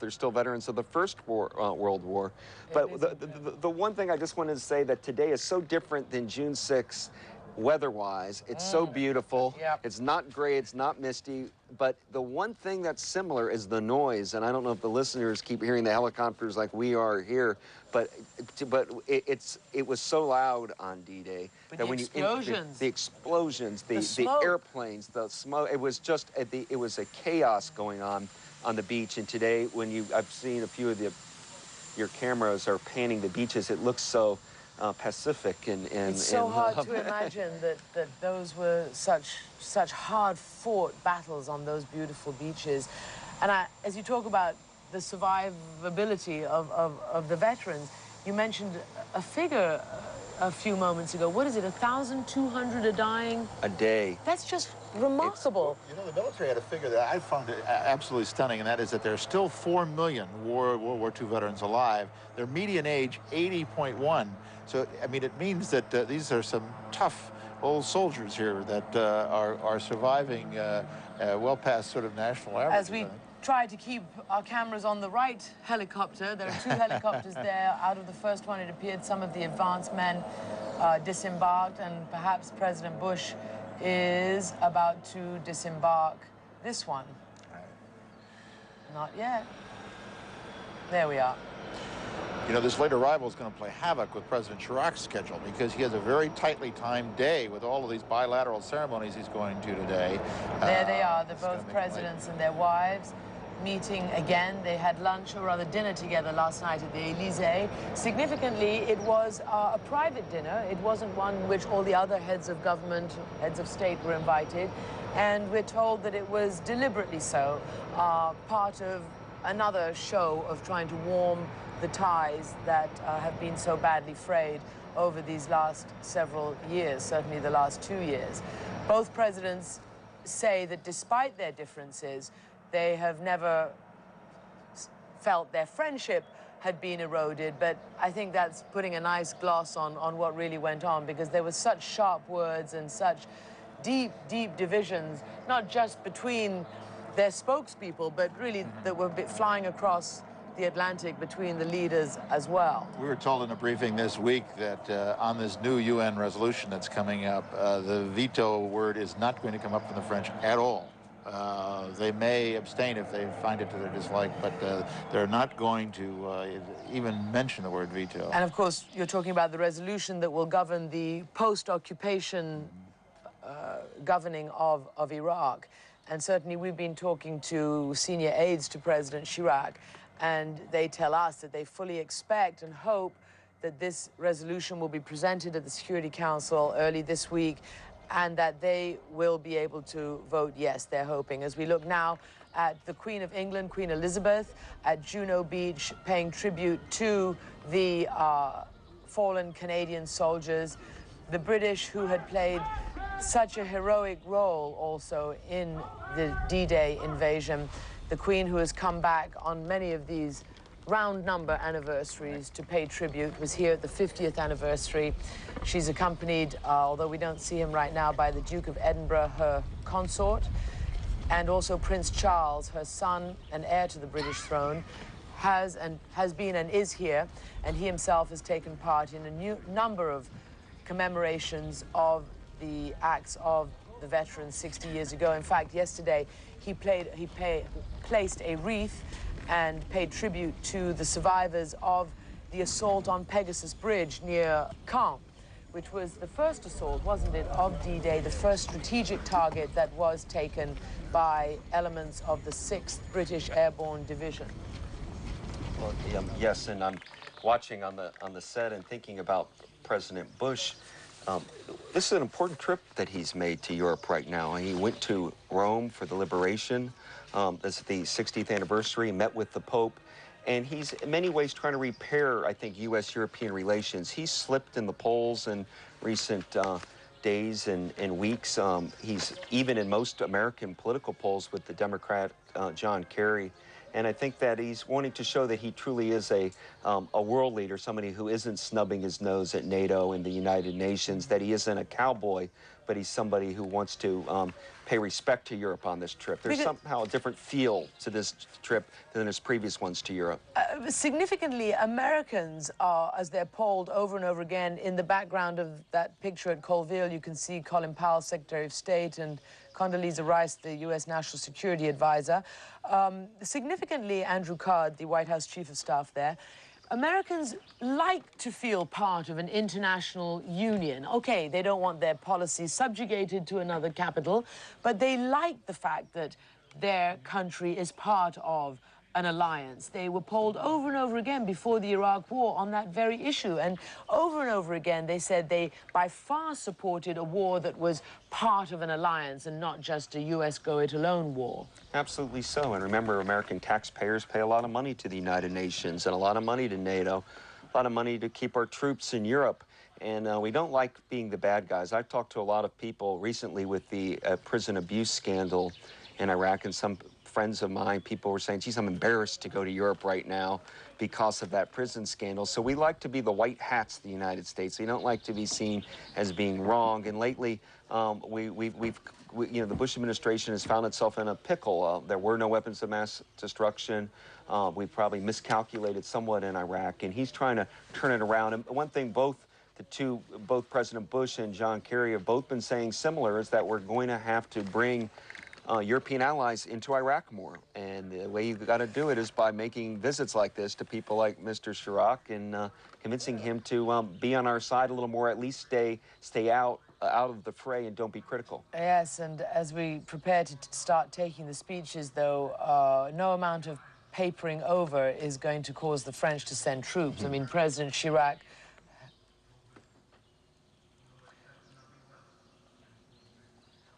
They're still veterans of the First World War. But the one thing I just wanted to say that today is so different than June 6th. Weather-wise, it's so beautiful. Yep. It's not gray, it's not misty, but the one thing that's similar is the noise. And I don't know if the listeners keep hearing the helicopters like we are here, but it was so loud on D-Day that when the explosions, the airplanes, the smoke, it was just it was a chaos going on the beach. And today, when I've seen a few of your cameras are panning the beaches, it looks so Pacific and it's so hard to imagine that those were such hard-fought battles on those beautiful beaches. And as you talk about the survivability of the veterans, you mentioned a figure a few moments ago. What is it, 1,200 are dying? A day. That's just remarkable. You know, the military had a figure that I found absolutely stunning, and that is that there are still 4 million World War II veterans alive. Their median age, 80.1. So, I mean, it means that these are some tough old soldiers here that are surviving well past sort of national average. As we try to keep our cameras on the right helicopter, there are 2 helicopters there. Out of the first one, it appeared some of the advanced men disembarked, and perhaps President Bush is about to disembark this one. Not yet. There we are. You know, this late arrival is going to play havoc with President Chirac's schedule because he has a very tightly timed day with all of these bilateral ceremonies he's going to today. There they are, both presidents and their wives meeting again. They had lunch, or rather dinner, together last night at the Élysée. Significantly, it was a private dinner. It wasn't one in which all the other heads of government, heads of state were invited. And we're told that it was deliberately so, part of another show of trying to warm the ties that have been so badly frayed over these last several years, certainly the last 2 years. Both presidents say that despite their differences, they have never felt their friendship had been eroded, but I think that's putting a nice gloss on what really went on, because there were such sharp words and such deep, deep divisions, not just between their spokespeople, but really that were flying across the Atlantic between the leaders as well. We were told in a briefing this week that on this new UN resolution that's coming up, the veto word is not going to come up from the French at all. They may abstain if they find it to their dislike, but they're not going to even mention the word veto. And of course, you're talking about the resolution that will govern the post-occupation governing of Iraq. And certainly we've been talking to senior aides to President Chirac, and they tell us that they fully expect and hope that this resolution will be presented at the Security Council early this week, and that they will be able to vote yes, they're hoping. As we look now at the Queen of England, Queen Elizabeth, at Juno Beach, paying tribute to the fallen Canadian soldiers, the British who had played such a heroic role also in the D-Day invasion, the Queen who has come back on many of these round number anniversaries to pay tribute, was here at the 50th anniversary. She's accompanied, although we don't see him right now, by the Duke of Edinburgh, her consort, and also Prince Charles, her son and heir to the British throne, has been and is here, and he himself has taken part in a number of commemorations of the acts of the veterans 60 years ago. In fact, yesterday he placed a wreath and paid tribute to the survivors of the assault on Pegasus Bridge near Caen, which was the first assault, wasn't it, of D-Day, the first strategic target that was taken by elements of the 6th British Airborne Division. Well, yes, and I'm watching on the set and thinking about President Bush. This is an important trip that he's made to Europe right now. He went to Rome for the liberation. This is the 60th anniversary, met with the Pope, and he's in many ways trying to repair, I think, U.S.-European relations. He's slipped in the polls in recent days and weeks. He's even in most American political polls with the Democrat John Kerry And I think that he's wanting to show that he truly is a world leader, somebody who isn't snubbing his nose at NATO and the United Nations, that he isn't a cowboy, but he's somebody who wants to pay respect to Europe on this trip. There's somehow a different feel to this trip than his previous ones to Europe. Significantly, Americans are, as they're polled over and over again, in the background of that picture at Colleville, you can see Colin Powell, Secretary of State, and Condoleezza Rice, the U.S. National Security Advisor. Significantly, Andrew Card, the White House Chief of Staff there. Americans like to feel part of an international union. Okay, they don't want their policies subjugated to another capital, but they like the fact that their country is part of an alliance. They were polled over and over again before the Iraq War on that very issue. And over again, they said they by far supported a war that was part of an alliance and not just a U.S. go-it-alone war. Absolutely so. And remember, American taxpayers pay a lot of money to the United Nations and a lot of money to NATO, a lot of money to keep our troops in Europe. And we don't like being the bad guys. I've talked to a lot of people recently with the prison abuse scandal in Iraq, and some friends of mine, people were saying, geez, I'm embarrassed to go to Europe right now because of that prison scandal. So we like to be the white hats of the United States. We don't like to be seen as being wrong. And lately, the Bush administration has found itself in a pickle. There were no weapons of mass destruction. We probably miscalculated somewhat in Iraq, and he's trying to turn it around. And one thing both President Bush and John Kerry have both been saying similar is that we're going to have to bring European allies into Iraq more. And the way you've got to do it is by making visits like this to people like Mr. Chirac and convincing him to be on our side a little more, at least stay out of the fray and don't be critical. Yes, and as we prepare to start taking the speeches, though, no amount of papering over is going to cause the French to send troops. I mean, President Chirac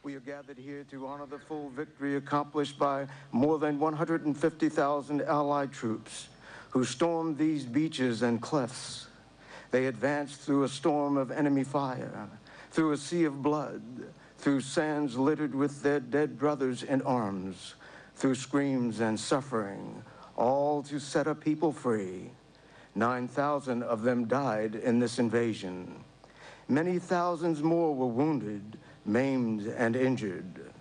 We are gathered here to honor the full victory accomplished by more than 150,000 Allied troops who stormed these beaches and cliffs. They advanced through a storm of enemy fire, through a sea of blood, through sands littered with their dead brothers in arms, through screams and suffering, all to set a people free. 9,000 of them died in this invasion. Many thousands more were wounded, maimed and injured.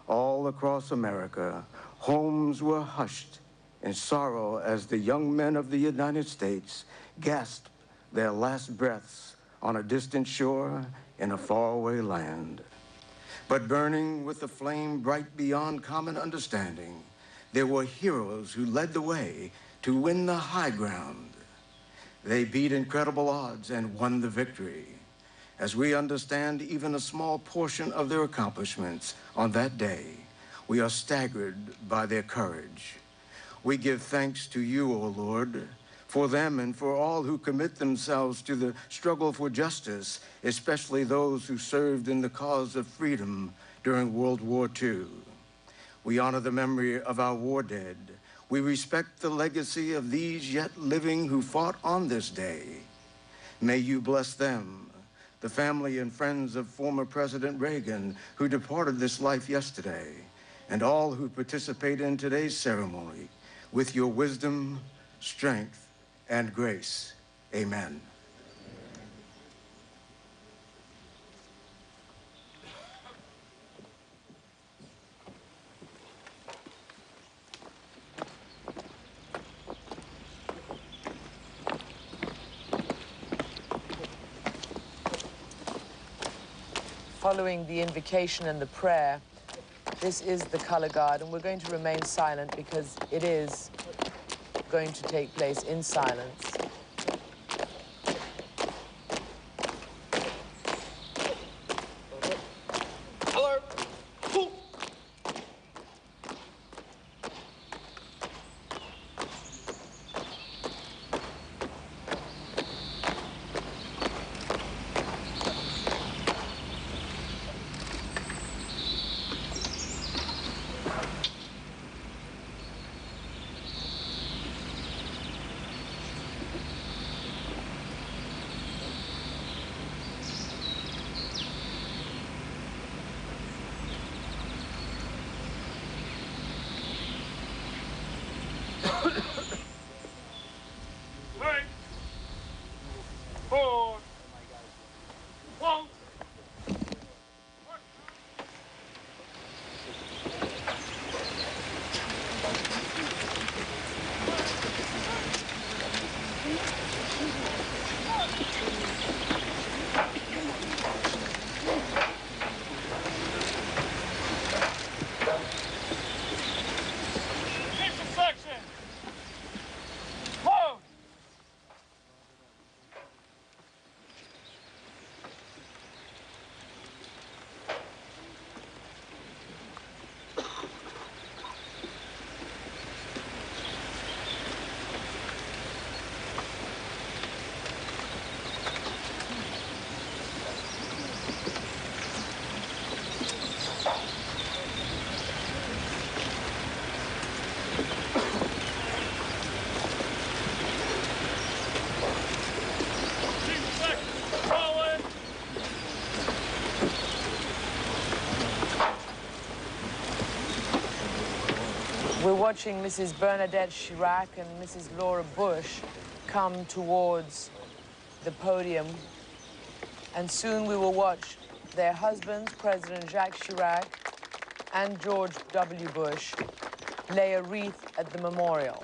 All across America, homes were hushed in sorrow as the young men of the United States gasped their last breaths on a distant shore in a faraway land. But burning with a flame bright beyond common understanding, there were heroes who led the way to win the high ground. They beat incredible odds and won the victory. As we understand even a small portion of their accomplishments on that day, we are staggered by their courage. We give thanks to you, O Lord, for them and for all who commit themselves to the struggle for justice, especially those who served in the cause of freedom during World War II. We honor the memory of our war dead. We respect the legacy of these yet living who fought on this day. May you bless them, the family and friends of former President Reagan, who departed this life yesterday, and all who participate in today's ceremony, with your wisdom, strength, and grace. Amen. Following the invocation and the prayer, this is the color guard, and we're going to remain silent because it is going to take place in silence. 4, 1. We're watching Mrs. Bernadette Chirac and Mrs. Laura Bush come towards the podium, and soon we will watch their husbands, President Jacques Chirac and George W. Bush, lay a wreath at the memorial.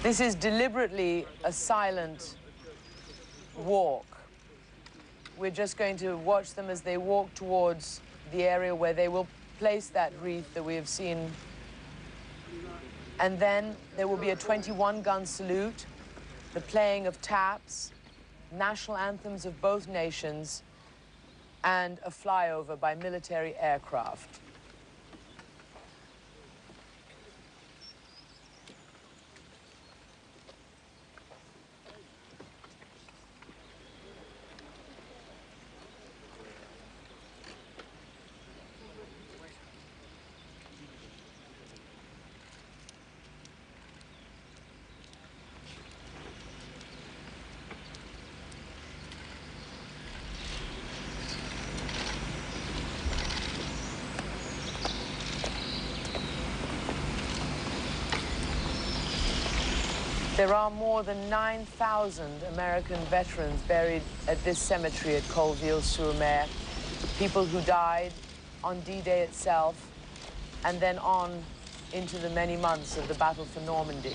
This is deliberately a silent walk. We're just going to watch them as they walk towards the area where they will place that wreath that we have seen. And then there will be a 21-gun salute, the playing of taps, national anthems of both nations, and a flyover by military aircraft. There are more than 9,000 American veterans buried at this cemetery at Colleville-Sur-Mer, people who died on D-Day itself and then on into the many months of the Battle for Normandy.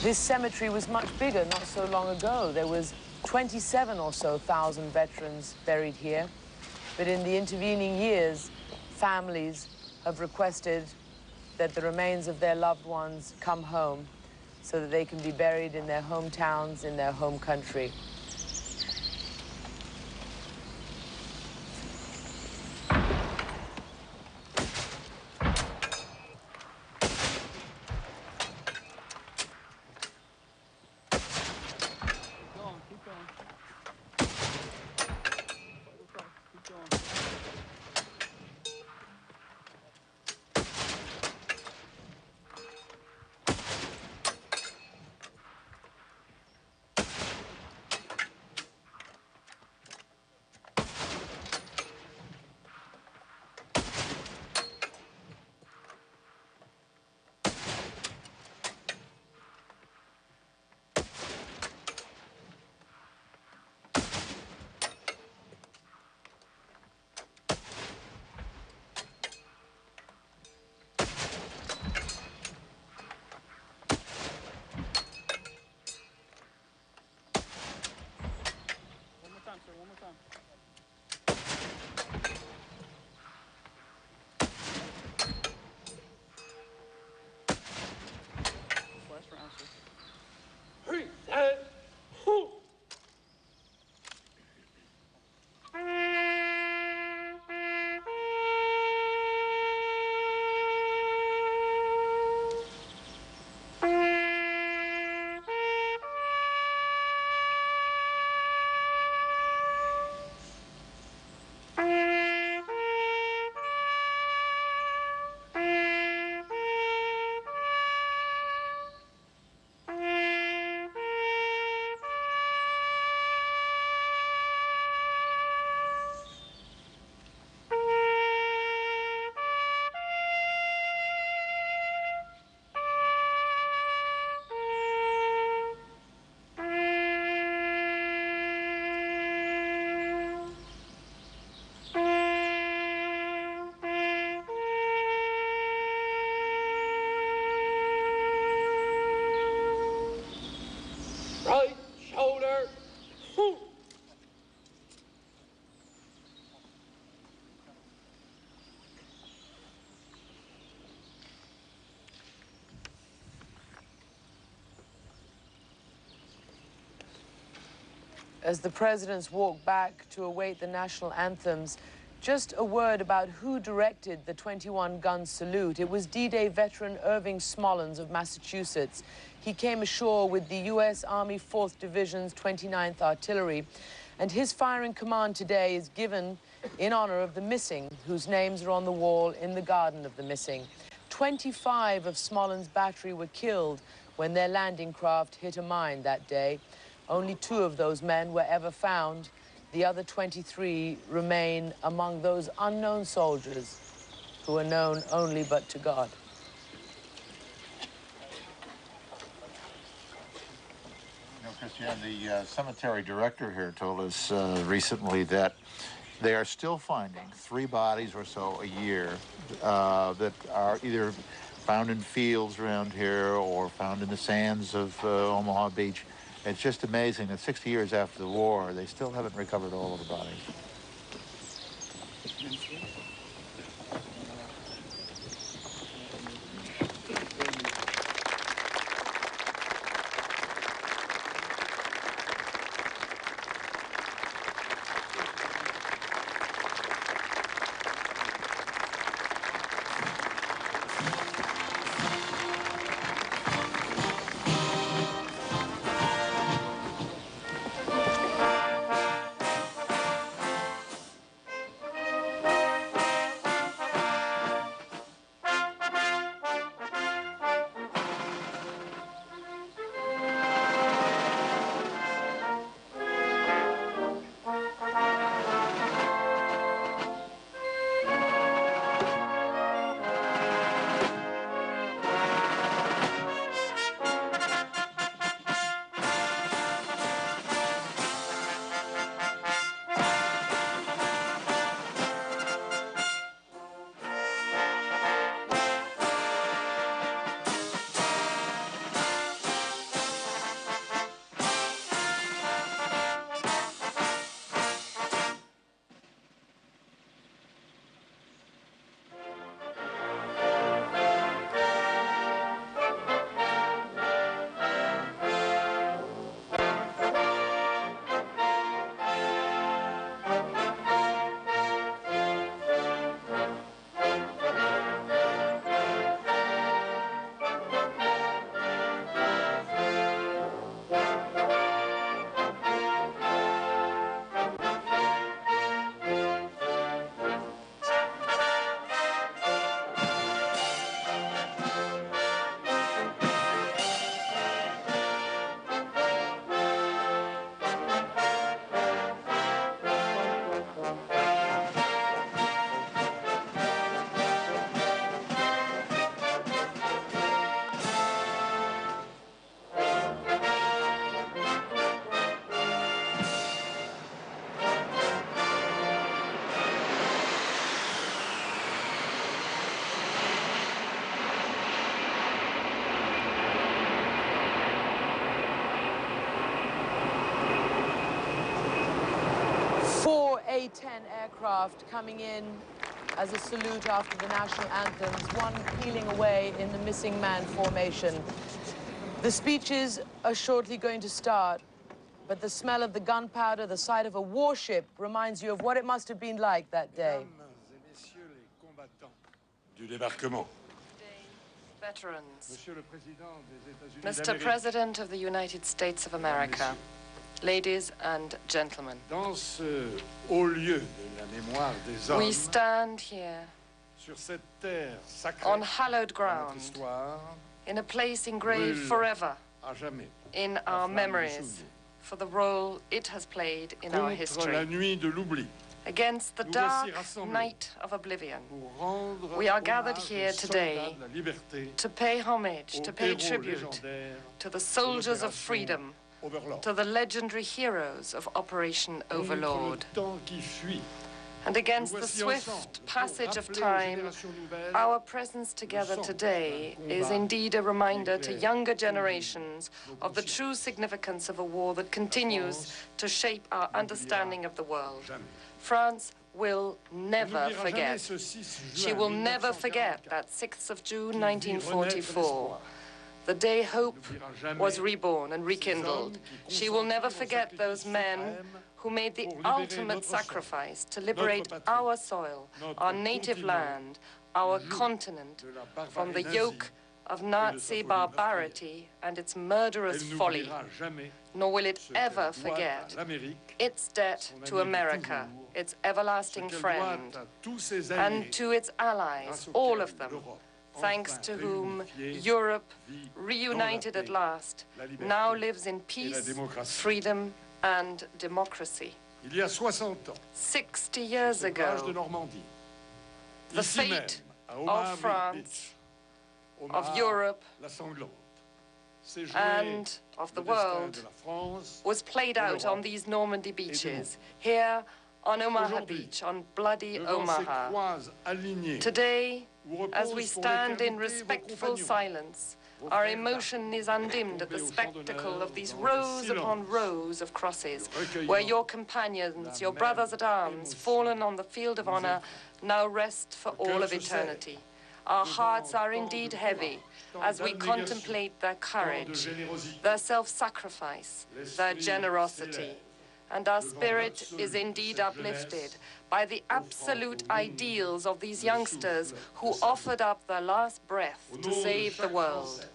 This cemetery was much bigger not so long ago. There was 27 or so thousand veterans buried here, but in the intervening years, families have requested that the remains of their loved ones come home so that they can be buried in their hometowns, in their home country. as the presidents walk back to await the national anthems, just a word about who directed the 21-gun salute. It was D-Day veteran Irving Smolens of Massachusetts. He came ashore with the U.S. Army 4th Division's 29th Artillery, and his firing command today is given in honor of the missing, whose names are on the wall in the Garden of the Missing. 25 of Smolens' battery were killed when their landing craft hit a mine that day. Only 2 of those men were ever found. The other 23 remain among those unknown soldiers who are known only but to God. You know, Christiane, the cemetery director here told us recently that they are still finding 3 bodies or so a year that are either found in fields around here or found in the sands of Omaha Beach. It's just amazing that 60 years after the war, they still haven't recovered all of the bodies. A-10 aircraft coming in as a salute after the national anthems, one peeling away in the missing man formation. The speeches are shortly going to start, but the smell of the gunpowder, the sight of a warship, reminds you of what it must have been like that day. Du débarquement. Veterans, Mr. President of the United States of America, ladies and gentlemen, Dans ce haut lieu de la mémoire des hommes, we stand here sur cette terre sacrée, on hallowed notre ground, histoire, in a place engraved brûle forever à jamais in la our flamme du memories souvenir. for the role it has played in our Contre la history. nuit de l'oubli, Against the nous dark voici rassemblés night of oblivion, pour rendre we are gathered hommage here aux today soldats de la liberté, to pay homage, aux to pay héros tribute légendaires to the soldiers of l'opération freedom, Overlord. to the legendary heroes of Operation Contre Overlord. le temps qui fuit, And against nous the voici ensemble swift pour passage of rappeler aux time, générations nouvelles our presence together today is indeed a reminder to younger generations of the true significance of a war that continues to shape our understanding of the world. France will never forget. She will never forget that 6th of June 1944. the day hope was reborn and rekindled. She will never forget those men who made the ultimate sacrifice to liberate our soil, our native land, our continent from the yoke of Nazi barbarity and its murderous folly, nor will it ever forget its debt to America, its everlasting friend, and to its allies, all of them, thanks to whom Europe, reunited at last, now lives in peace, freedom, and democracy. 60 years ago, the fate of France, of Europe, and of the world was played out on these Normandy beaches, here on Omaha Beach, on bloody Omaha. Today, as we stand in respectful silence, our emotion is undimmed at the spectacle of these rows upon rows of crosses, where your companions, your brothers-at-arms, fallen on the field of honor, now rest for all of eternity. Our hearts are indeed heavy as we contemplate their courage, their self-sacrifice, their generosity. And our spirit is indeed uplifted by the absolute ideals of these youngsters who offered up their last breath to save the world.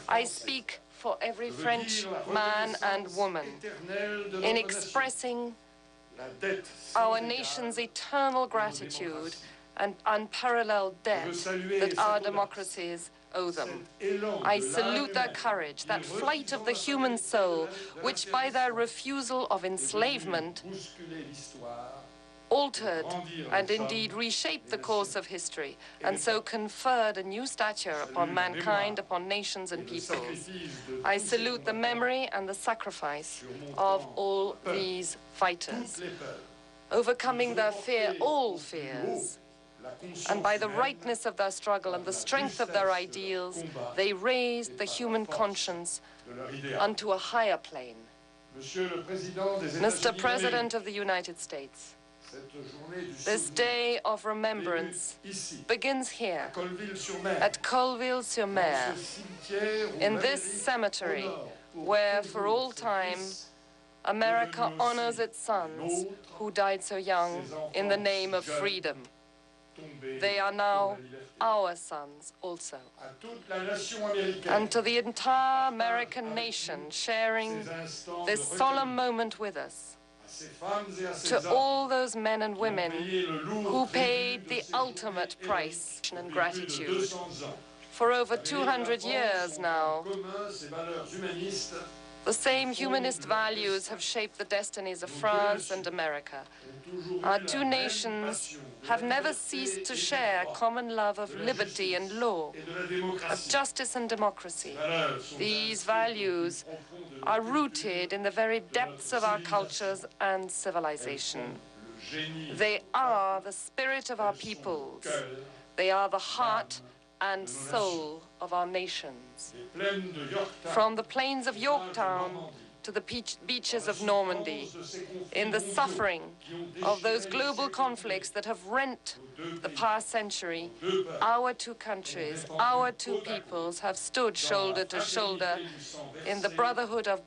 I speak for every French man and woman in expressing our nation's eternal gratitude and unparalleled debt that our democracies owe them. I salute their courage, that flight of the human soul, which by their refusal of enslavement altered and indeed reshaped the course of history, and so conferred a new stature upon mankind, upon nations and peoples. I salute the memory and the sacrifice of all these fighters, overcoming their fear, all fears. And by the rightness of their struggle and the strength of their ideals, they raised the human conscience unto a higher plane. Mr. President of the United States, this day of remembrance begins here, at Colleville-Sur-Mer, in this cemetery where, for all time, America honors its sons who died so young in the name of freedom. They are now our sons also. And to the entire American nation sharing this solemn moment with us, to all those men and women who paid the ultimate price and gratitude. For over 200 years now, the same humanist values have shaped the destinies of France and America. Our two nations have never ceased to share a common love of liberty and law, of justice and democracy. These values are rooted in the very depths of our cultures and civilization. They are the spirit of our peoples. They are the heart and soul of our nations. From the plains of Yorktown to the beaches of Normandy, in the suffering of those global conflicts that have rent the past century, our two countries, our two peoples have stood shoulder to shoulder in the brotherhood of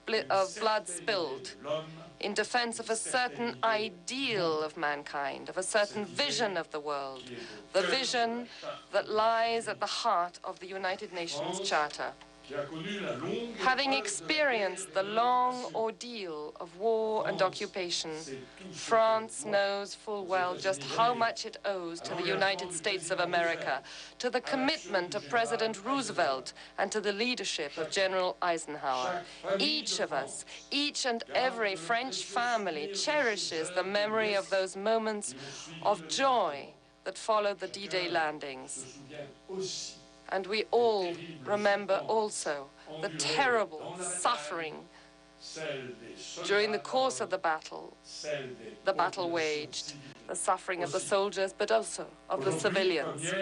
blood spilled, in defense of a certain ideal of mankind, of a certain vision of the world, the vision that lies at the heart of the United Nations Charter. Having experienced the long ordeal of war and occupation, France knows full well just how much it owes to the United States of America, to the commitment of President Roosevelt, and to the leadership of General Eisenhower. Each of us, each and every French family cherishes the memory of those moments of joy that followed the D-Day landings. And we all remember also the terrible suffering during the course of the battle waged, the suffering of the soldiers, but also of the civilians.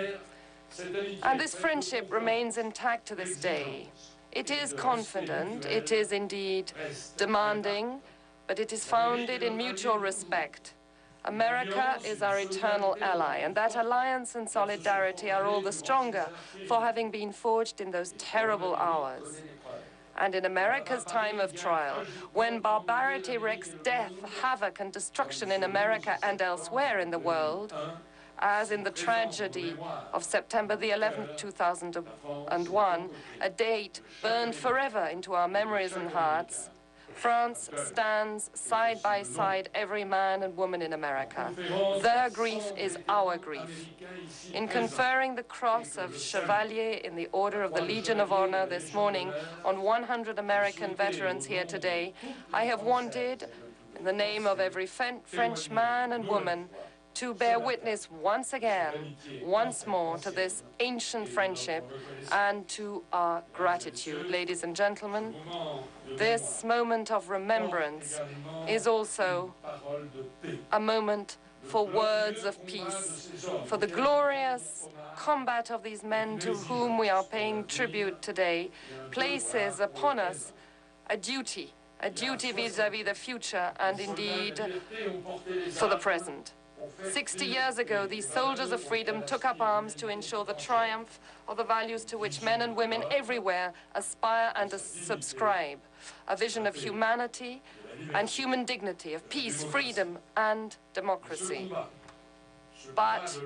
And this friendship remains intact to this day. It is confident, it is indeed demanding, but it is founded in mutual respect. America is our eternal ally, and that alliance and solidarity are all the stronger for having been forged in those terrible hours. And in America's time of trial, when barbarity wreaks death, havoc, and destruction in America and elsewhere in the world, as in the tragedy of September the 11th, 2001, a date burned forever into our memories and hearts, France stands side by side every man and woman in America. Their grief is our grief. In conferring the Cross of Chevalier in the Order of the Legion of Honor this morning on 100 American veterans here today, I have wanted, in the name of every French man and woman, to bear witness once again, once more, to this ancient friendship and to our gratitude. Ladies and gentlemen, this moment of remembrance is also a moment for words of peace, for the glorious combat of these men to whom we are paying tribute today, places upon us a duty vis-à-vis the future and indeed for the present. 60 years ago, these soldiers of freedom took up arms to ensure the triumph of the values to which men and women everywhere aspire and subscribe. A vision of humanity and human dignity, of peace, freedom, and democracy. But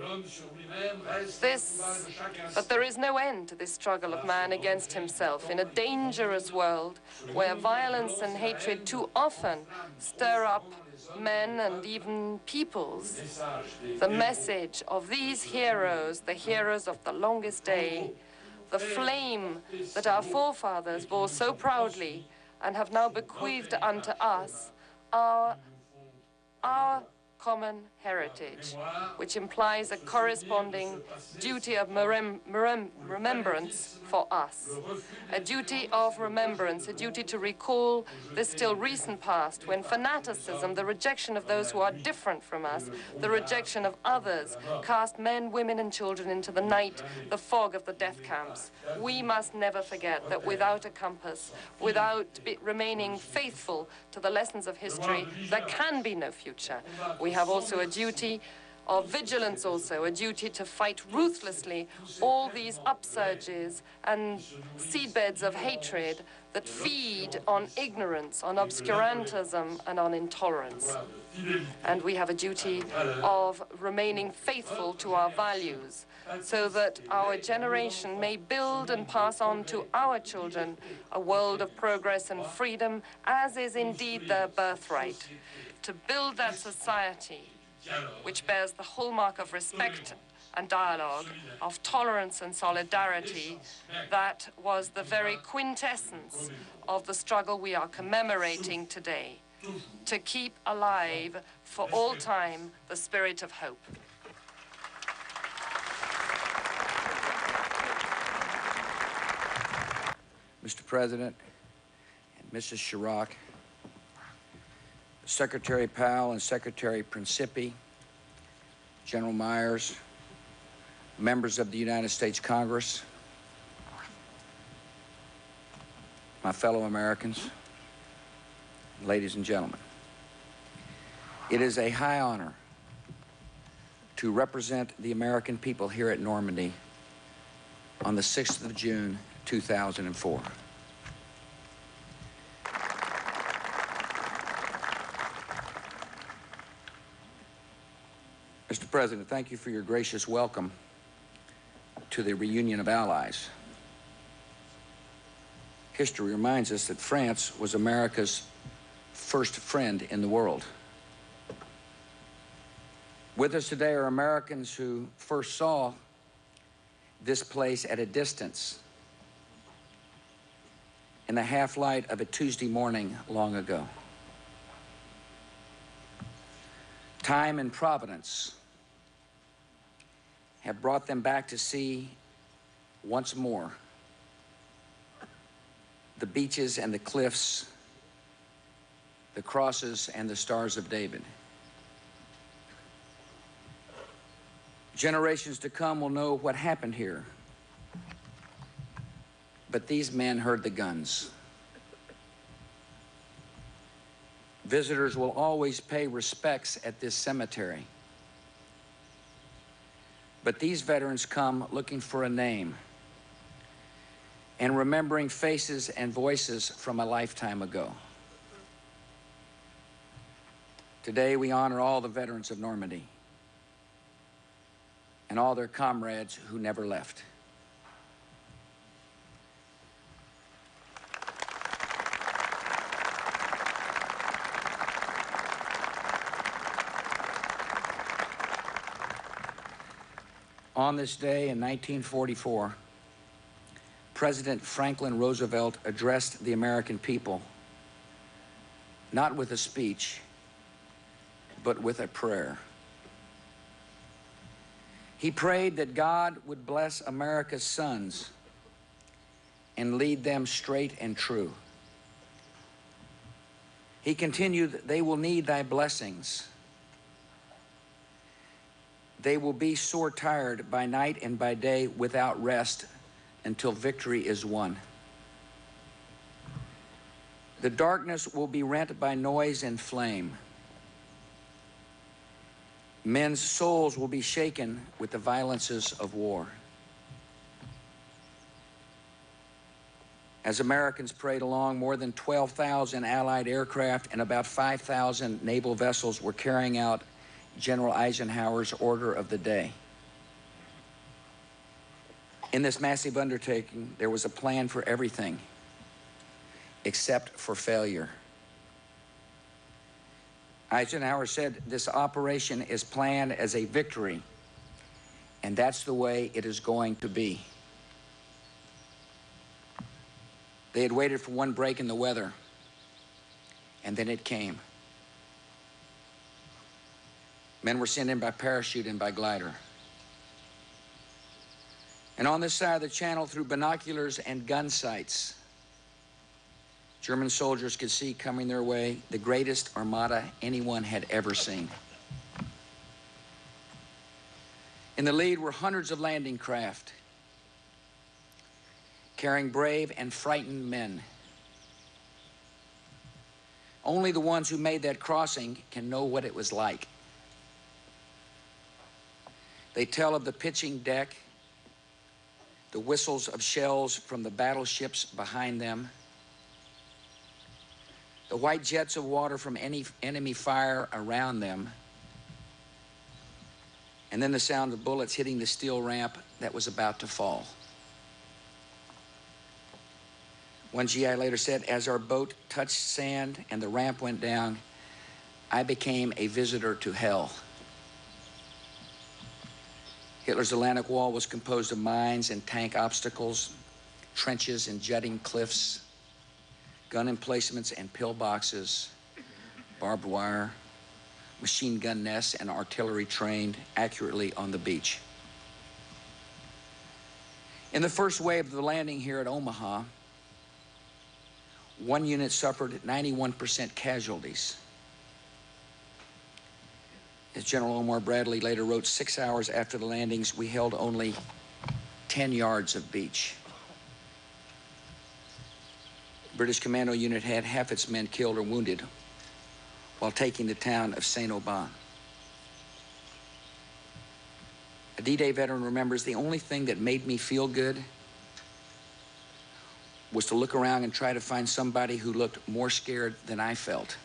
there is no end to this struggle of man against himself in a dangerous world where violence and hatred too often stir up men and even peoples. The message of these heroes, the heroes of the longest day, the flame that our forefathers bore so proudly and have now bequeathed unto us, our common heritage, which implies a corresponding duty of remembrance for us. A duty of remembrance, a duty to recall this still recent past when fanaticism, the rejection of those who are different from us, the rejection of others, cast men, women, and children into the night, the fog of the death camps. We must never forget that without a compass, without remaining faithful to the lessons of history, there can be no future. We have also a duty of vigilance, also a duty to fight ruthlessly all these upsurges and seedbeds of hatred that feed on ignorance, on obscurantism, and on intolerance. And we have a duty of remaining faithful to our values so that our generation may build and pass on to our children a world of progress and freedom, as is indeed their birthright. To build that society which bears the hallmark of respect and dialogue, of tolerance and solidarity, that was the very quintessence of the struggle we are commemorating today, to keep alive for all time the spirit of hope. Mr. President and Mrs. Chirac, Secretary Powell and Secretary Principi, General Myers, members of the United States Congress, my fellow Americans, ladies and gentlemen, it is a high honor to represent the American people here at Normandy on the 6th of June, 2004. Mr. President, thank you for your gracious welcome to the reunion of allies. History reminds us that France was America's first friend in the world. With us today are Americans who first saw this place at a distance in the half-light of a Tuesday morning long ago. Time and providence have brought them back to see once more the beaches and the cliffs, the crosses and the stars of David. Generations to come will know what happened here. But these men heard the guns. Visitors will always pay respects at this cemetery. But these veterans come looking for a name and remembering faces and voices from a lifetime ago. Today, we honor all the veterans of Normandy and all their comrades who never left. On this day in 1944, President Franklin Roosevelt addressed the American people, not with a speech, but with a prayer. He prayed that God would bless America's sons and lead them straight and true. He continued, "They will need thy blessings. They will be sore tired by night and by day without rest until victory is won. The darkness will be rent by noise and flame. Men's souls will be shaken with the violences of war." As Americans prayed along, more than 12,000 Allied aircraft and about 5,000 naval vessels were carrying out General Eisenhower's order of the day. In this massive undertaking, there was a plan for everything except for failure. Eisenhower said, "This operation is planned as a victory, and that's the way it is going to be." They had waited for one break in the weather, and then it came. Men were sent in by parachute and by glider. And on this side of the channel, through binoculars and gun sights, German soldiers could see coming their way the greatest armada anyone had ever seen. In the lead were hundreds of landing craft, carrying brave and frightened men. Only the ones who made that crossing can know what it was like. They tell of the pitching deck, the whistles of shells from the battleships behind them, the white jets of water from any enemy fire around them, and then the sound of bullets hitting the steel ramp that was about to fall. One GI later said, "As our boat touched sand and the ramp went down, I became a visitor to hell." Hitler's Atlantic Wall was composed of mines and tank obstacles, trenches and jutting cliffs, gun emplacements and pillboxes, barbed wire, machine gun nests, and artillery trained accurately on the beach. In the first wave of the landing here at Omaha, one unit suffered 91% casualties. As General Omar Bradley later wrote, 6 hours after the landings, we held only 10 yards of beach. The British Commando Unit had half its men killed or wounded while taking the town of Saint-Aubin. A D-Day veteran remembers, "The only thing that made me feel good was to look around and try to find somebody who looked more scared than I felt."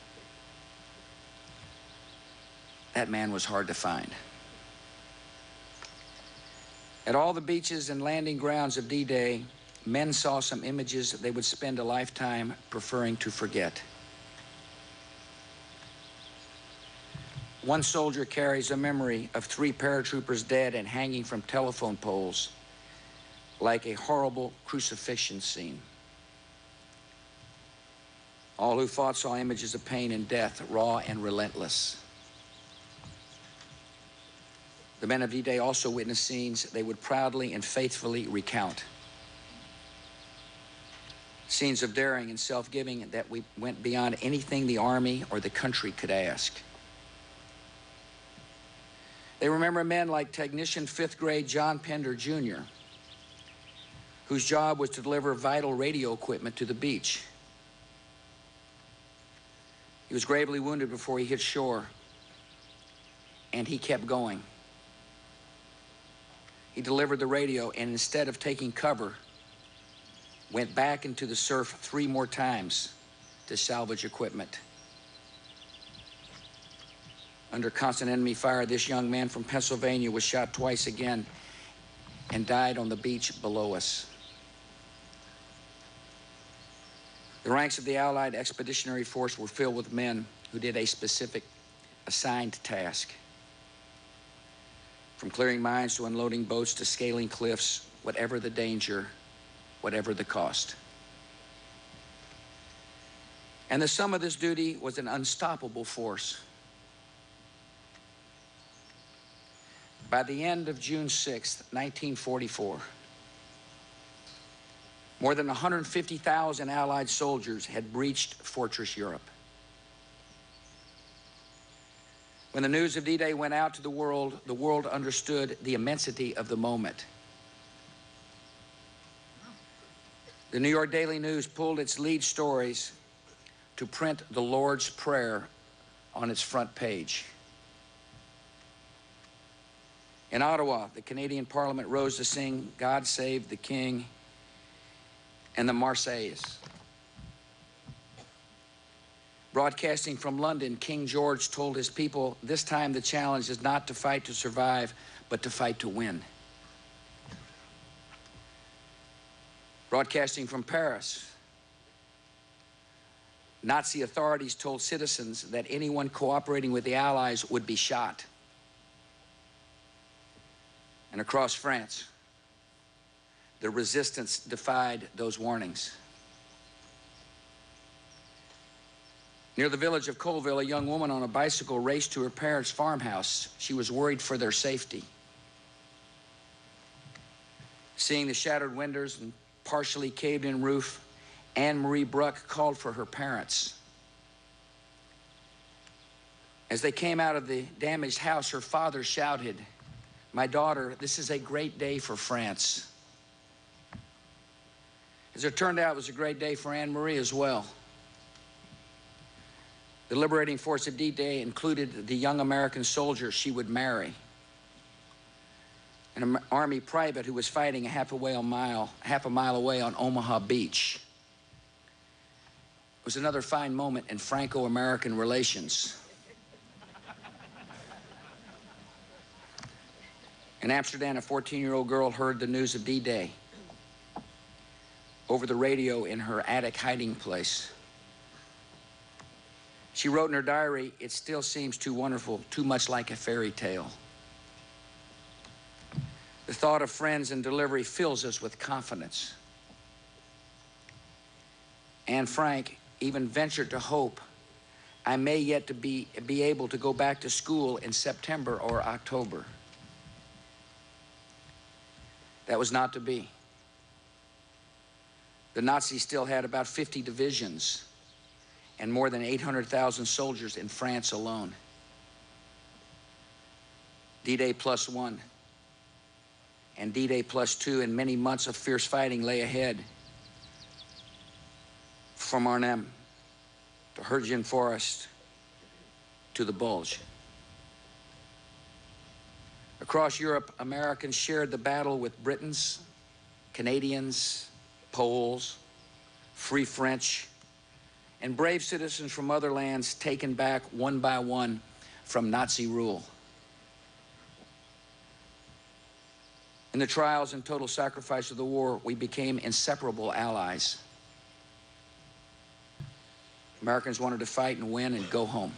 That man was hard to find. At all the beaches and landing grounds of D-Day, men saw some images they would spend a lifetime preferring to forget. One soldier carries a memory of 3 paratroopers dead and hanging from telephone poles like a horrible crucifixion scene. All who fought saw images of pain and death, raw and relentless. The men of D-Day also witnessed scenes they would proudly and faithfully recount. Scenes of daring and self-giving that went beyond anything the Army or the country could ask. They remember men like Technician 5th grade John Pender Jr., whose job was to deliver vital radio equipment to the beach. He was gravely wounded before he hit shore, and he kept going. He delivered the radio, and instead of taking cover, went back into the surf 3 more times to salvage equipment. Under constant enemy fire, this young man from Pennsylvania was shot twice again and died on the beach below us. The ranks of the Allied Expeditionary Force were filled with men who did a specific assigned task. From clearing mines to unloading boats to scaling cliffs, whatever the danger, whatever the cost. And the sum of this duty was an unstoppable force. By the end of June 6th, 1944, more than 150,000 Allied soldiers had breached Fortress Europe. When the news of D-Day went out to the world understood the immensity of the moment. The New York Daily News pulled its lead stories to print the Lord's Prayer on its front page. In Ottawa, the Canadian Parliament rose to sing God Save the King and the Marseillaise. Broadcasting from London, King George told his people, this time the challenge is not to fight to survive, but to fight to win. Broadcasting from Paris, Nazi authorities told citizens that anyone cooperating with the Allies would be shot. And across France, the resistance defied those warnings. Near the village of Colleville, a young woman on a bicycle raced to her parents' farmhouse. She was worried for their safety. Seeing the shattered windows and partially caved-in roof, Anne Marie Bruck called for her parents. As they came out of the damaged house, her father shouted, "My daughter, this is a great day for France." As it turned out, it was a great day for Anne Marie as well. The liberating force of D-Day included the young American soldier she would marry, an Army private who was fighting half a mile away on Omaha Beach. It was another fine moment in Franco-American relations. In Amsterdam, a 14-year-old girl heard the news of D-Day over the radio in her attic hiding place. She wrote in her diary, "It still seems too wonderful, too much like a fairy tale." The thought of friends and delivery fills us with confidence. Anne Frank even ventured to hope, "I may yet be able to go back to school in September or October." That was not to be. The Nazis still had about 50 divisions and more than 800,000 soldiers in France alone. D-Day +1 and D-Day +2 and many months of fierce fighting lay ahead. From Arnhem to Hergin Forest to the Bulge. Across Europe, Americans shared the battle with Britons, Canadians, Poles, Free French, and brave citizens from other lands taken back one by one from Nazi rule. In the trials and total sacrifice of the war, we became inseparable allies. Americans wanted to fight and win and go home.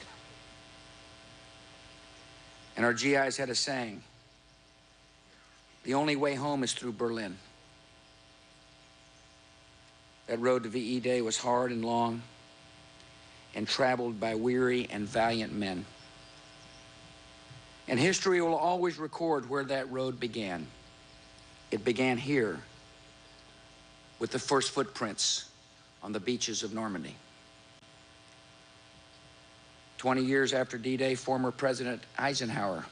And our GIs had a saying, "The only way home is through Berlin." That road to VE Day was hard and long and traveled by weary and valiant men. And history will always record where that road began. It began here with the first footprints on the beaches of Normandy. 20 years after D-Day, former President Eisenhower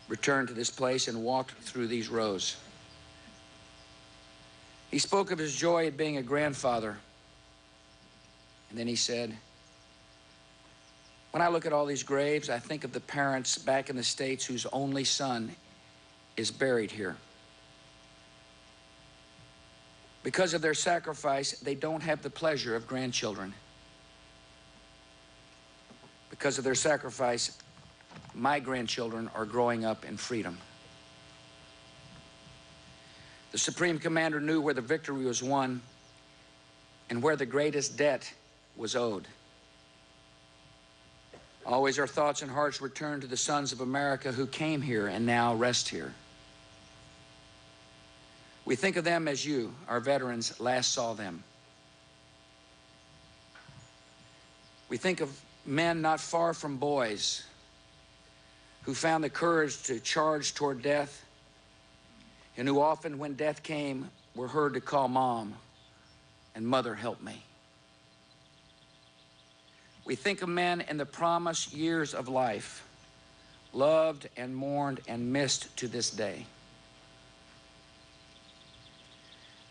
returned to this place and walked through these rows. He spoke of his joy at being a grandfather, and then he said, When I look at all these graves, I think of the parents back in the States whose only son is buried here. Because of their sacrifice, they don't have the pleasure of grandchildren. Because of their sacrifice, my grandchildren are growing up in freedom. The Supreme Commander knew where the victory was won and where the greatest debt was owed. Always our thoughts and hearts return to the sons of America who came here and now rest here. We think of them as you, our veterans, last saw them. We think of men not far from boys who found the courage to charge toward death and who often, when death came, were heard to call Mom and Mother, help me. We think of men in the promised years of life, loved and mourned and missed to this day.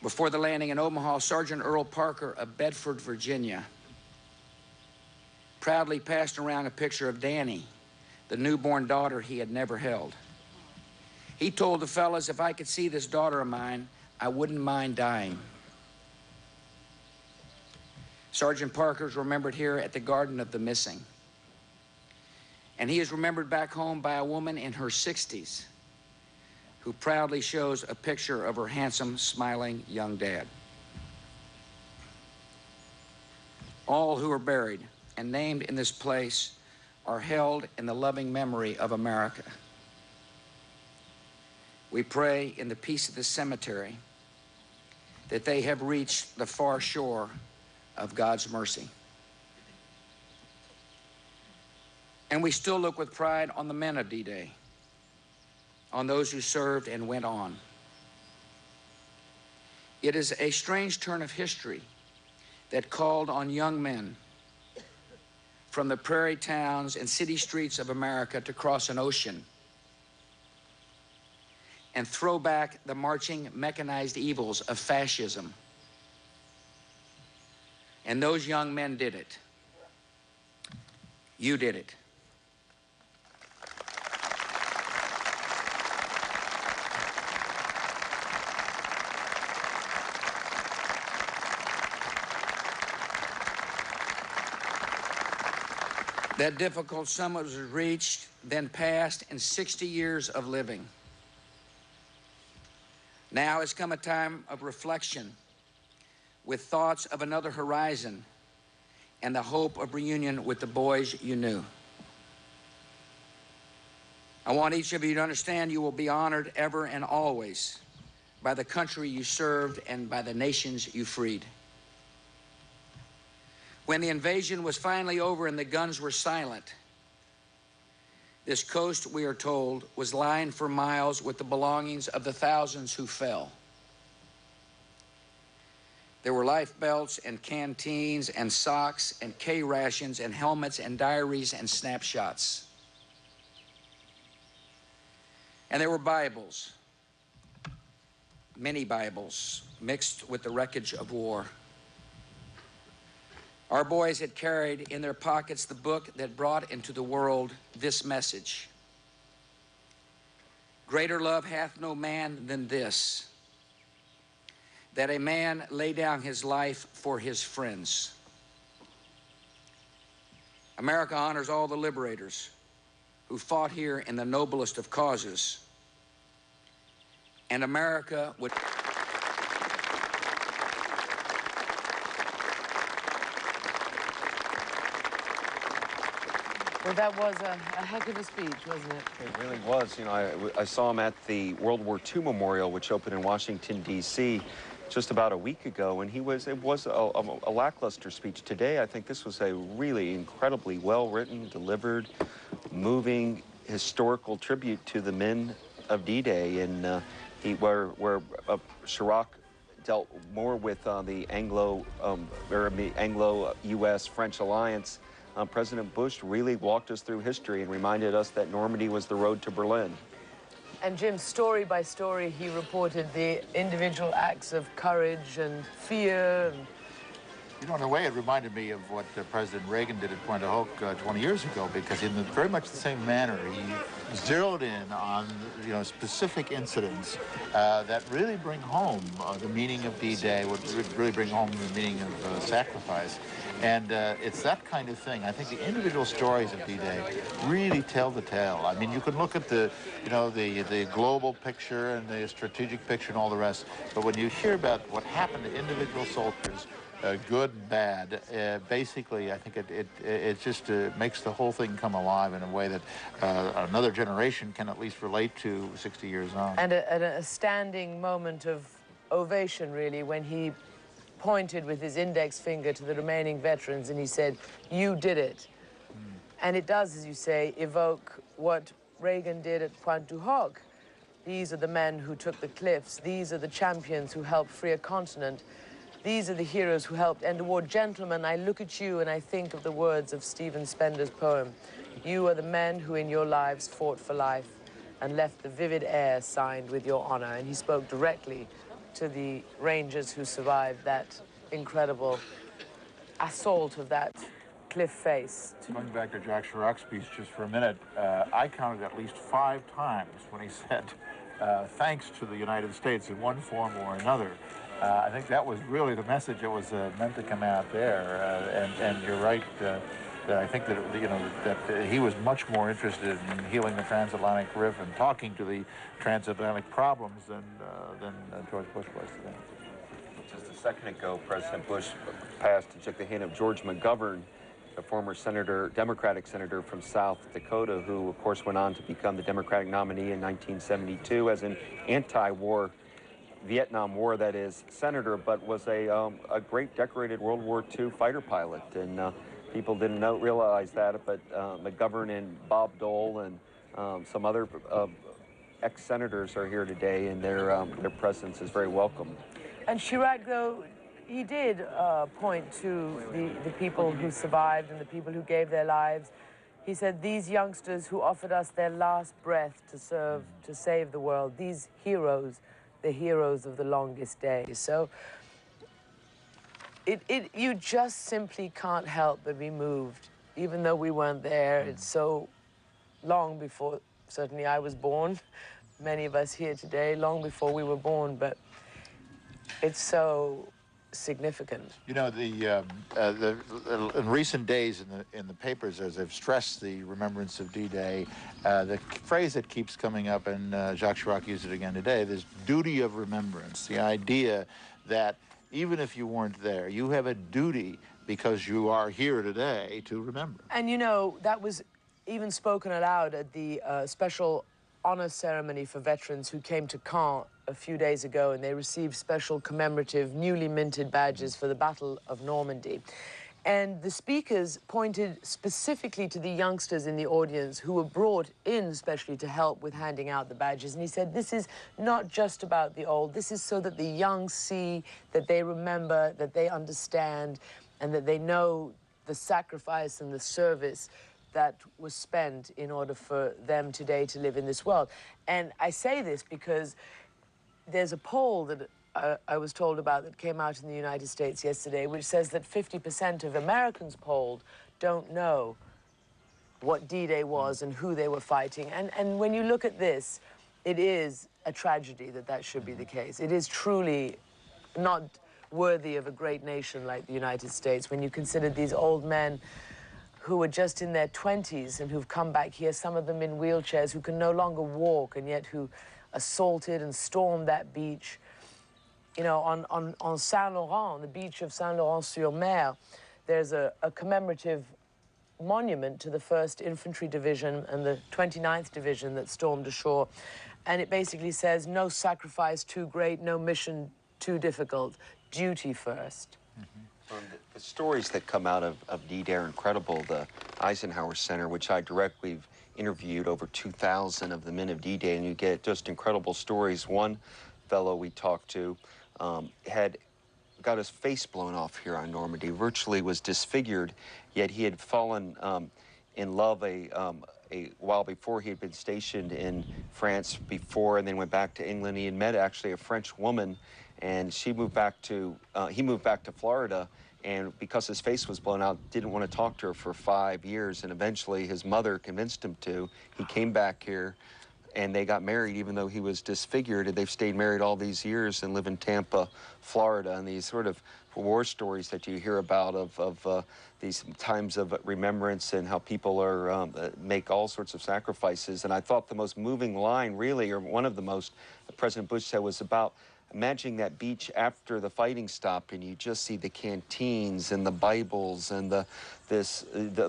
Before the landing in Omaha, Sergeant Earl Parker of Bedford, Virginia, proudly passed around a picture of Danny, the newborn daughter he had never held. He told the fellas, if I could see this daughter of mine, I wouldn't mind dying. Sergeant Parker's remembered here at the Garden of the Missing. And he is remembered back home by a woman in her 60s who proudly shows a picture of her handsome, smiling young dad. All who are buried and named in this place are held in the loving memory of America. We pray in the peace of this cemetery that they have reached the far shore of God's mercy. And we still look with pride on the men of D-Day, on those who served and went on. It is a strange turn of history that called on young men from the prairie towns and city streets of America to cross an ocean and throw back the marching mechanized evils of fascism. And those young men did it. You did it. That difficult summit was reached, then passed in 60 years of living. Now has come a time of reflection with thoughts of another horizon and the hope of reunion with the boys you knew. I want each of you to understand you will be honored ever and always by the country you served and by the nations you freed. When the invasion was finally over and the guns were silent, this coast, we are told, was lined for miles with the belongings of the thousands who fell. There were life belts and canteens and socks and K-rations and helmets and diaries and snapshots. And there were Bibles, many Bibles, mixed with the wreckage of war. Our boys had carried in their pockets the book that brought into the world this message: greater love hath no man than this, that a man lay down his life for his friends. America honors all the liberators who fought here in the noblest of causes. And America would... Well, that was a heck of a speech, wasn't it? It really was. You know, I saw him at the World War II Memorial, which opened in Washington, D.C. just about a week ago, and it was a lackluster speech. Today, I think this was a really incredibly well-written, delivered, moving, historical tribute to the men of D-Day, and where Chirac dealt more with the Anglo-U.S. French alliance. President Bush really walked us through history and reminded us that Normandy was the road to Berlin. And Jim, story by story, he reported the individual acts of courage and fear and You know, in a way, it reminded me of what President Reagan did at Pointe du Hoc 20 years ago, because in very much the same manner, he zeroed in on, you know, specific incidents that really bring home the meaning of D-Day, would really bring home the meaning of sacrifice. And it's that kind of thing. I think the individual stories of D-Day really tell the tale. I mean, you can look at the, you know, the global picture and the strategic picture and all the rest, but when you hear about what happened to individual soldiers, good and bad, basically, I think it just makes the whole thing come alive in a way that another generation can at least relate to 60 years on. And a standing moment of ovation, really, when he pointed with his index finger to the remaining veterans and he said, "You did it." And it does, as you say, evoke what Reagan did at Pointe du Hoc. These are the men who took the cliffs. These are the champions who helped free a continent. These are the heroes who helped end a war. Gentlemen, I look at you and I think of the words of Stephen Spender's poem. You are the men who in your lives fought for life and left the vivid air signed with your honor. And he spoke directly to the Rangers who survived that incredible assault of that cliff face. Going back to Jacques Chirac's speech just for a minute, I counted at least 5 times when he said, thanks to the United States in one form or another. I think that was really the message that was meant to come out there, and you're right. That I think that, you know, that he was much more interested in healing the transatlantic rift and talking to the transatlantic problems than George Bush was today. Just a second ago, President Bush passed and shook the hand of George McGovern, a former senator, Democratic senator from South Dakota, who of course went on to become the Democratic nominee in 1972 as an anti-war Vietnam War, that is, senator, but was a great decorated World War II fighter pilot. And people didn't realize that, but McGovern and Bob Dole and some other ex-senators are here today, and their presence is very welcome. And Chirac, though, he did point to the people who survived and the people who gave their lives. He said, these youngsters who offered us their last breath to save the world, these heroes, the heroes of the longest day. So you just simply can't help but be moved, even though we weren't there. It's so long before, certainly I was born, many of us here today, long before we were born, but it's so significant. You know, in recent days in the papers, as they've stressed the remembrance of D-Day, the phrase that keeps coming up, and Jacques Chirac used it again today, this duty of remembrance, the idea that even if you weren't there, you have a duty because you are here today to remember. And you know, that was even spoken aloud at the special honor ceremony for veterans who came to Caen a few days ago, and they received special commemorative, newly minted badges for the Battle of Normandy. And the speakers pointed specifically to the youngsters in the audience who were brought in especially to help with handing out the badges. And he said, this is not just about the old. This is so that the young see, that they remember, that they understand, and that they know the sacrifice and the service that was spent in order for them today to live in this world. And I say this because there's a poll that I was told about that came out in the United States yesterday, which says that 50% of Americans polled don't know what D-Day was and who they were fighting. And when you look at this, it is a tragedy that that should be the case. It is truly not worthy of a great nation like the United States when you consider these old men who are just in their 20s and who've come back here, some of them in wheelchairs, who can no longer walk, and yet who assaulted and stormed that beach. You know, on Saint Laurent, on the beach of Saint-Laurent-sur-Mer, there's a commemorative monument to the 1st Infantry Division and the 29th Division that stormed ashore. And it basically says, no sacrifice too great, no mission too difficult, duty first. The stories that come out of D-Day are incredible. The Eisenhower Center, which I directly interviewed over 2,000 of the men of D-Day, and you get just incredible stories. One fellow we talked to had got his face blown off here on Normandy, virtually was disfigured, yet he had fallen in love a while before. He had been stationed in France before and then went back to England. He had met actually a French woman, and she moved back to, he moved back to Florida, and because his face was blown out, didn't want to talk to her for 5 years, and eventually his mother convinced him to. He came back here, and they got married even though he was disfigured, and they've stayed married all these years and live in Tampa, Florida. And these sort of war stories that you hear about of these times of remembrance and how people are make all sorts of sacrifices. And I thought the most moving line, really, or one of the most, President Bush said, was about imagining that beach after the fighting stopped, and you just see the canteens and the Bibles and the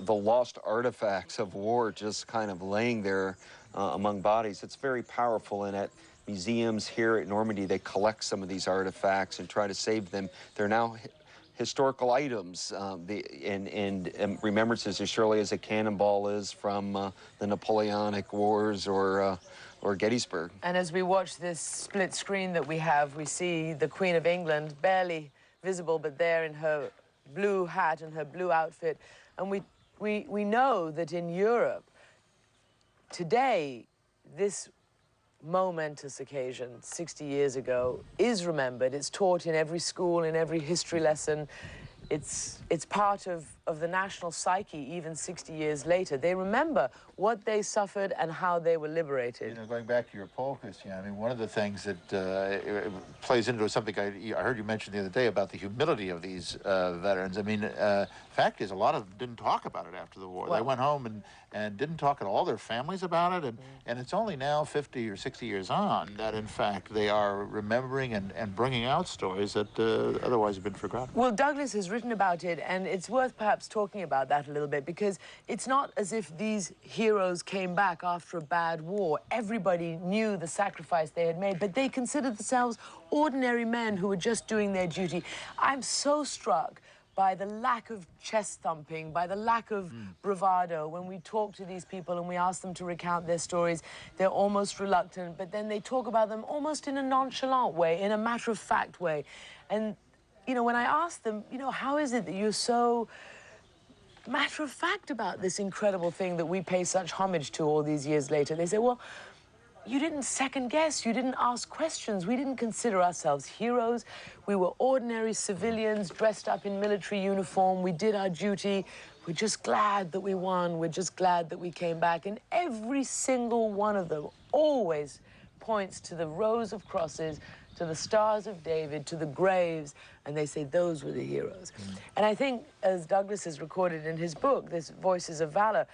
lost artifacts of war just kind of laying there among bodies. It's very powerful, and at museums here at Normandy, they collect some of these artifacts and try to save them. They're now historical items, and remembrances as surely as a cannonball is from the Napoleonic Wars or Gettysburg. And as we watch this split screen that we have, we see the Queen of England, barely visible, but there in her blue hat and her blue outfit. And we know that in Europe, today, this momentous occasion, 60 years ago, is remembered. It's taught in every school, in every history lesson. It's part of the national psyche, even 60 years later. They remember what they suffered and how they were liberated. You know, going back to your poll, Christian, I mean, one of the things that plays into something I heard you mention the other day about the humility of these veterans. I mean, fact is, a lot of them didn't talk about it after the war. Well, they went home and didn't talk to all their families about it, and it's only now, 50 or 60 years on, that in fact they are remembering and bringing out stories that otherwise have been forgotten. Well, Douglas has written about it, and it's worth perhaps talking about that a little bit, because it's not as if these heroes came back after a bad war. Everybody knew the sacrifice they had made, but they considered themselves ordinary men who were just doing their duty. I'm so struck by the lack of chest thumping, by the lack of bravado. When we talk to these people and we ask them to recount their stories, they're almost reluctant, but then they talk about them almost in a nonchalant way, in a matter-of-fact way. And, you know, when I ask them, you know, how is it that you're so matter-of-fact about this incredible thing that we pay such homage to all these years later, they say, well, you didn't second-guess, you didn't ask questions, we didn't consider ourselves heroes, we were ordinary civilians dressed up in military uniform, we did our duty, we're just glad that we won, we're just glad that we came back. And every single one of them always points to the rows of crosses, to the Stars of David, to the graves, and they say those were the heroes. And I think, as Douglas has recorded in his book, this Voices of Valor,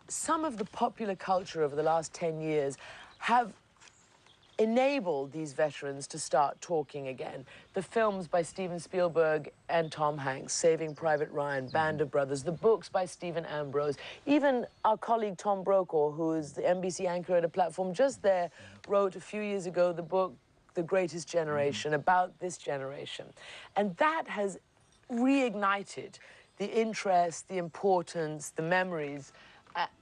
some of the popular culture over the last 10 years have enabled these veterans to start talking again. The films by Steven Spielberg and Tom Hanks, Saving Private Ryan, Band of Brothers, the books by Stephen Ambrose, even our colleague Tom Brokaw, who is the NBC anchor at a platform just there, wrote a few years ago the book The Greatest Generation, about this generation. And that has reignited the interest, the importance, the memories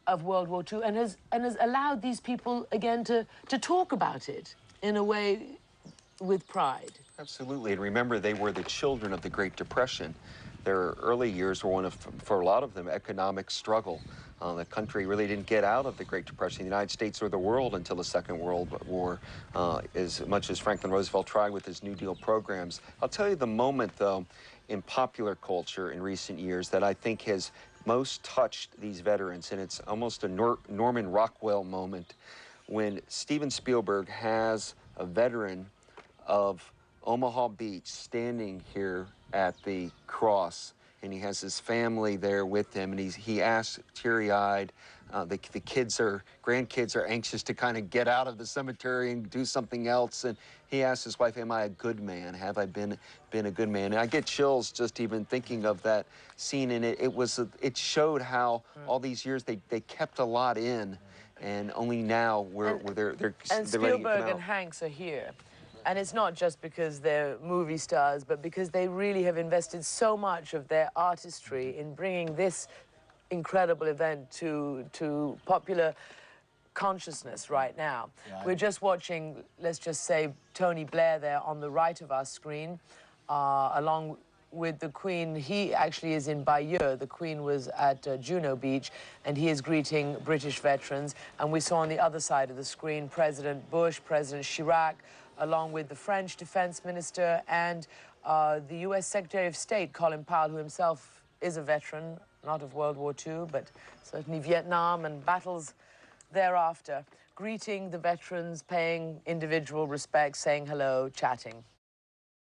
of World War II, and has allowed these people again to talk about it in a way with pride. Absolutely, and remember, they were the children of the Great Depression. Their early years were one of, for a lot of them, economic struggle. The country really didn't get out of the Great Depression, the United States or the world, until the Second World War, as much as Franklin Roosevelt tried with his New Deal programs. I'll tell you the moment, though, in popular culture in recent years that I think has most touched these veterans, and it's almost a Norman Rockwell moment, when Steven Spielberg has a veteran of Omaha Beach standing here at the cross, and he has his family there with him, and he asks, teary-eyed, the grandkids are anxious to kind of get out of the cemetery and do something else, and he asks his wife, am I a good man? Have I been a good man? And I get chills just even thinking of that scene, and it showed how all these years they kept a lot in, and only now they're ready to come out. Spielberg and Hanks are here. And it's not just because they're movie stars, but because they really have invested so much of their artistry in bringing this incredible event to popular consciousness right now. Yeah, we're just watching, let's just say, Tony Blair there on the right of our screen, along with the Queen. He actually is in Bayeux. The Queen was at Juno Beach, and he is greeting British veterans. And we saw on the other side of the screen President Bush, President Chirac, along with the French defense minister and the U.S. Secretary of State, Colin Powell, who himself is a veteran, not of World War II, but certainly Vietnam and battles thereafter, greeting the veterans, paying individual respects, saying hello, chatting.